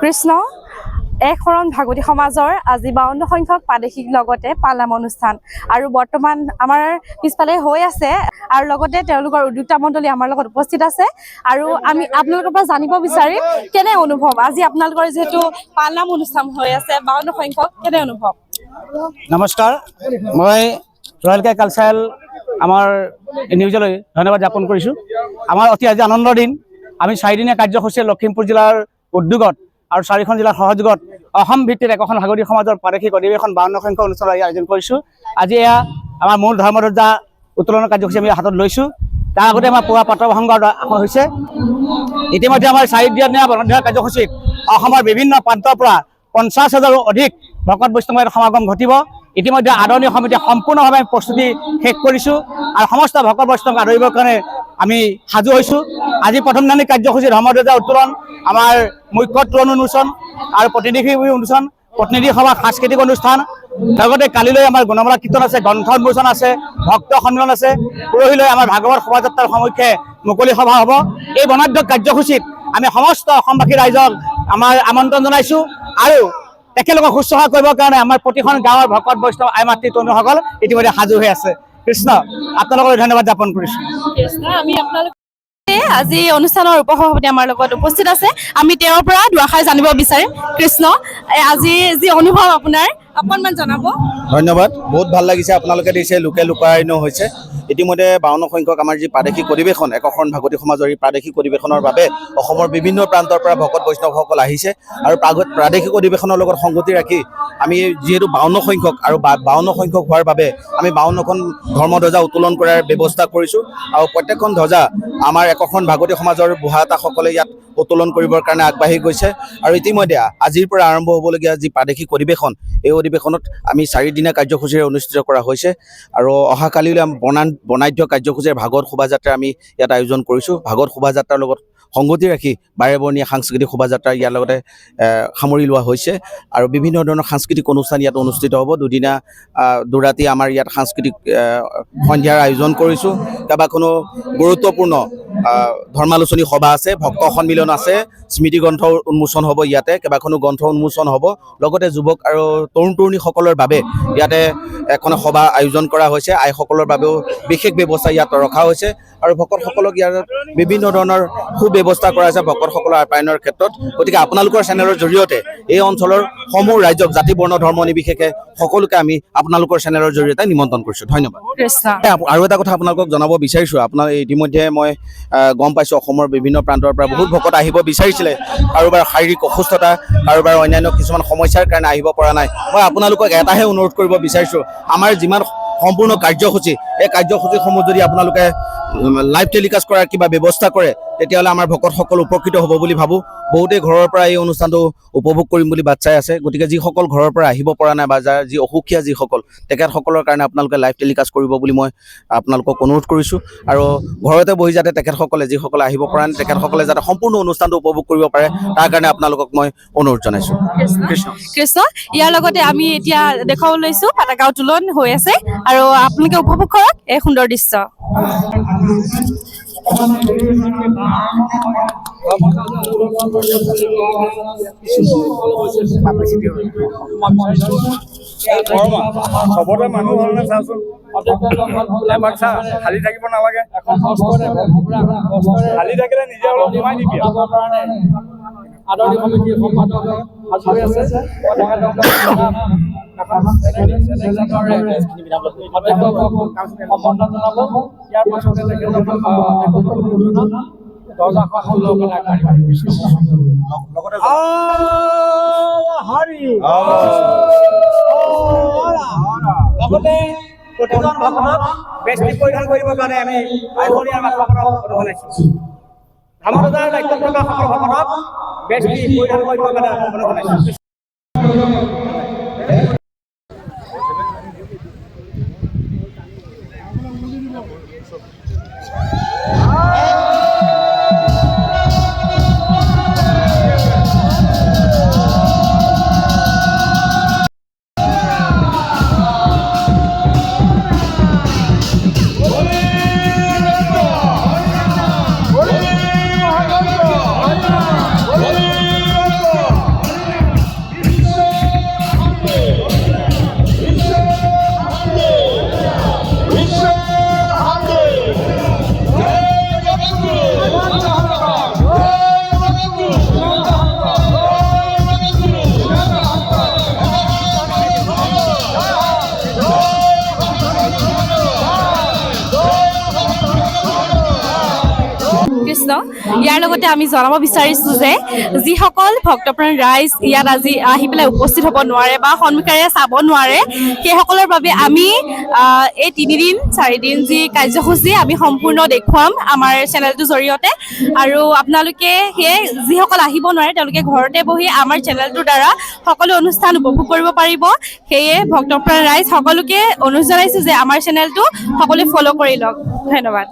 কৃষ্ণ এক শৰণ ভাগৱতী সমাজৰ আজি 52 সংখ্যক প্ৰাদেশিক লগতে পালনাম অনুষ্ঠান আৰু বৰ্তমান আমাৰ পিছফালে হৈ আছে আৰু লগতে তেওঁলোকৰ উদ্যোক্তা মণ্ডলী আমাৰ লগত উপস্থিত আছে আৰু আমি আপোনালোকৰ পৰা জানিব বিচাৰিম কেনে অনুভৱ আজি আপোনালোকৰ যেহেতু পালনাম অনুষ্ঠান হৈ আছে 52 সংখ্যক কেনে অনুভৱ। নমস্কাৰ, মই ৰয়েল কে কালচাৰেল আমাৰ নিউজলৈ ধন্যবাদ জ্ঞাপন কৰিছোঁ। আমাৰ অতি আজি আনন্দৰ দিন। আমি 4 দিনীয়া কাৰ্যসূচীৰে লখিমপুৰ জিলাৰ উদ্যোগত আৰু 4খন জিলাৰ সহযোগত অসম ভিত্তিত একোখন ভাগৱতী সমাজৰ প্ৰাদেশিক অধিৱেশন 52 সংখ্যক অনুষ্ঠানৰ আয়োজন কৰিছোঁ। আজি এয়া আমাৰ মূল ধৰ্মধ্বজা উত্তোলনৰ কাৰ্যসূচী আমি হাতত লৈছোঁ। তাৰ আগতে আমাৰ পুৱা পত্ৰপ্ৰসংগ হৈছে। ইতিমধ্যে আমাৰ 4 দিনীয়া কাৰ্যসূচীত অসমৰ বিভিন্ন প্ৰান্তৰ পৰা 50,000ৰো অধিক ভকত বৈষ্ণৱৰ সমাগম ঘটিব। ইতিমধ্যে আদৰণীয় সমিতিয়ে সম্পূৰ্ণভাৱে প্ৰস্তুতি শেষ কৰিছোঁ আৰু সমস্ত ভকত বৈষ্ণৱক আদৰিবৰ কাৰণে আমি সাজু হৈছোঁ। আজি প্ৰথম দিনাখনি কাৰ্যসূচী ধৰ্মধ্বজা উত্তোলন, আমাৰ মুখ্য তোৰণ উন্মোচন আৰু প্ৰতিনিধি উন্মোচন, প্ৰতিনিধি সভা সাংস্কৃতিক অনুষ্ঠান, লগতে কালিলৈ আমাৰ গুণমালা কীৰ্তন আছে, গ্ৰন্থ উন্মোচন আছে, ভক্ত সন্মিলন আছে। পৰহিলৈ আমাৰ ভাগৱত শোভাযাত্ৰাৰ সমক্ষে মুকলি সভা হ'ব। এই বৰ্ণাঢ্য কাৰ্যসূচীত আমি সমস্ত অসমবাসী ৰাইজক আমাৰ আমন্ত্ৰণ জনাইছোঁ আৰু একেলগে শুশ্ৰূষা কৰিবৰ কাৰণে আমাৰ প্ৰতিখন গাঁৱৰ ভকত বৈষ্ণৱ আই মাতৃ তৰুণসকল ইতিমধ্যে সাজু হৈ আছে। কৃষ্ণ, আপোনালোকক ধন্যবাদ জ্ঞাপন কৰিছোঁ। আজি অনুষ্ঠানৰ উপসভাপতি আমাৰ লগত উপস্থিত আছে, আমি তেওঁৰ পৰা দুআষাৰ জানিব বিচাৰিম। কৃষ্ণ, আজি যি অনুভৱ আপোনাৰ অকণমান জনাব। ধন্যবাদ, বহুত ভাল লাগিছে। আপোনালোকে দিছে লোকে লোকাৰণ্য হৈছে। ইতিমধ্যে 52 সংখ্যক আমাৰ যি প্ৰাদেশিক অধিৱেশন একোখন ভাগৱতী সমাজৰ এই প্ৰাদেশিক অধিৱেশনৰ বাবে অসমৰ বিভিন্ন প্ৰান্তৰ পৰা ভকত বৈষ্ণৱসকল আহিছে আৰু প্ৰাদেশিক অধিৱেশনৰ লগত সংগতি ৰাখি আমি যিহেতু 52 সংখ্যক আৰু 52 সংখ্যক হোৱাৰ বাবে আমি 52খন ধৰ্মধ্বজা উত্তোলন কৰাৰ ব্যৱস্থা কৰিছোঁ আৰু প্ৰত্যেকখন ধ্বজা আমাৰ একোখন ভাগৱতী সমাজৰ বুঢ়াতাসকলে ইয়াত উত্তোলন কৰিবৰ কাৰণে আগবাঢ়ি গৈছে আৰু ইতিমধ্যে আজিৰ পৰা আৰম্ভ হ'বলগীয়া যি প্ৰাদেশিক অধিৱেশন, এই অধিৱেশনত আমি 4 দিনীয়া কাৰ্যসূচীৰে অনুষ্ঠিত কৰা হৈছে আৰু অহাকালিলৈ বৰ্ণাঢ্য কাৰ্যসূচীৰে ভাগৱত শোভাযাত্ৰা আমি ইয়াত আয়োজন কৰিছোঁ। ভাগৱত শোভাযাত্ৰাৰ লগত সংগতি ৰাখি বাৰেবৰণীয়া সাংস্কৃতিক শোভাযাত্ৰা ইয়াৰ লগতে সামৰি লোৱা হৈছে আৰু বিভিন্ন ধৰণৰ সাংস্কৃতিক অনুষ্ঠান ইয়াত অনুষ্ঠিত হ'ব। দুৰাতি আমাৰ ইয়াত সাংস্কৃতিক সন্ধিয়াৰ আয়োজন কৰিছোঁ। কেইবাখনো গুৰুত্বপূৰ্ণ ধৰ্মালোচনী সভা আছে, ভক্ত সন্মিলন আছে, স্মৃতি গ্ৰন্থ উন্মোচন হ'ব ইয়াতে, কেইবাখনো গ্ৰন্থ উন্মোচন হ'ব। লগতে যুৱক আৰু তৰুণ তৰুণীসকলৰ বাবে ইয়াতে এখন সভা আয়োজন কৰা হৈছে। আইসকলৰ বাবেও বিশেষ ব্যৱস্থা ইয়াত ৰখা হৈছে আৰু ভকতসকলক ইয়াত বিভিন্ন ধৰণৰ সুব্যৱস্থা কৰা হৈছে ভকতসকলৰ আপ্যায়নৰ ক্ষেত্ৰত। গতিকে আপোনালোকৰ চেনেলৰ জৰিয়তে এই অঞ্চলৰ সমূহ ৰাইজক জাতি বৰ্ণ ধৰ্ম নিৰ্বিশেষে সকলোকে আমি আপোনালোকৰ চেনেলৰ জৰিয়তে নিমন্ত্ৰণ কৰিছোঁ। ধন্যবাদ। আৰু এটা কথা আপোনালোকক জনাব বিচাৰিছোঁ, আপোনাৰ ইতিমধ্যে মই গম পাইছোঁ অসমৰ বিভিন্ন প্ৰান্তৰ পৰা বহুত ভকত আহিব বিচাৰিছিলে। কাৰোবাৰ শাৰীৰিক অসুস্থতা, কাৰোবাৰ অন্যান্য কিছুমান সমস্যাৰ কাৰণে আহিব পৰা নাই। মই আপোনালোকক এটাহে অনুৰোধ কৰিব বিচাৰিছোঁ, আমাৰ যিমান সম্পূৰ্ণ কাৰ্যসূচী, এই কাৰ্যসূচীসমূহ যদি আপোনালোকে লাইভ টেলিকাষ্ট কৰাৰ কিবা ব্যৱস্থা কৰে তেতিয়াহ'লে আমাৰ ভকতসকল উপকৃত হ'ব বুলি ভাবোঁ। বহুতেই ঘৰৰ পৰা এই অনুষ্ঠানটো উপভোগ কৰিম বুলি বাট চাই আছে। গতিকে যিসকল ঘৰৰ পৰা আহিব পৰা নাই বা যাৰ যি অসুখীয়া যিসকল, তেখেতসকলৰ কাৰণে আপোনালোকে লাইভ টেলিকাষ্ট কৰিব বুলি মই আপোনালোকক অনুৰোধ কৰিছোঁ আৰু ঘৰতে বহি যাতে তেখেতসকলে যিসকলে আহিব পৰা নাই তেখেতসকলে যাতে সম্পূৰ্ণ অনুষ্ঠানটো উপভোগ কৰিব পাৰে তাৰ কাৰণে আপোনালোকক মই অনুৰোধ জনাইছোঁ। কৃষ্ণ, ইয়াৰ লগতে আমি এতিয়া দেখাব লৈছোঁ পতাকা উত্তোলন হৈ আছে আৰু আপোনালোকে উপভোগ কৰক এই সুন্দৰ দৃশ্য। চবতে মানুহ হ'ল নে চাচোন, খালী থাকিব নালাগে, খালী থাকিলে নিজে অলপ সোমাই দিবি। আদৰণি সমিতিৰ সম্পাদক সাজু হৈ আছে। ইয়াৰ পাছতে লগতে প্ৰতিজন ভকতক বেষ্টি পৰিধান কৰিবৰ কাৰণে আমি আইহনীয়া ভকতক অনুৰোধ জনাইছোঁ। ধৰ্মধ্বজাৰ দায়িত্বত থকা সকলো ভকতক বেষ্টি পৰিধান কৰিবৰ কাৰণে অনুৰোধ জনাইছোঁ। ইয়াৰ লগতে আমি জনাব বিচাৰিছোঁ যে যিসকল ভক্তপ্ৰাণ ৰাইজ ইয়াত আজি আহি পেলাই উপস্থিত হ'ব নোৱাৰে বা সন্মুখেৰে চাব নোৱাৰে, সেইসকলৰ বাবে আমি এই 3-4 দিন যি কাৰ্যসূচী আমি সম্পূৰ্ণ দেখুৱাম আমাৰ চেনেলটোৰ জৰিয়তে। আৰু আপোনালোকে সেয়ে যিসকল আহিব নোৱাৰে তেওঁলোকে ঘৰতে বহি আমাৰ চেনেলটোৰ দ্বাৰা সকলো অনুষ্ঠান উপভোগ কৰিব পাৰিব। সেয়ে ভক্তপ্ৰাণ ৰাইজ সকলোকে অনুৰোধ জনাইছোঁ যে আমাৰ চেনেলটো সকলোৱে ফ'ল' কৰি লওক। ধন্যবাদ।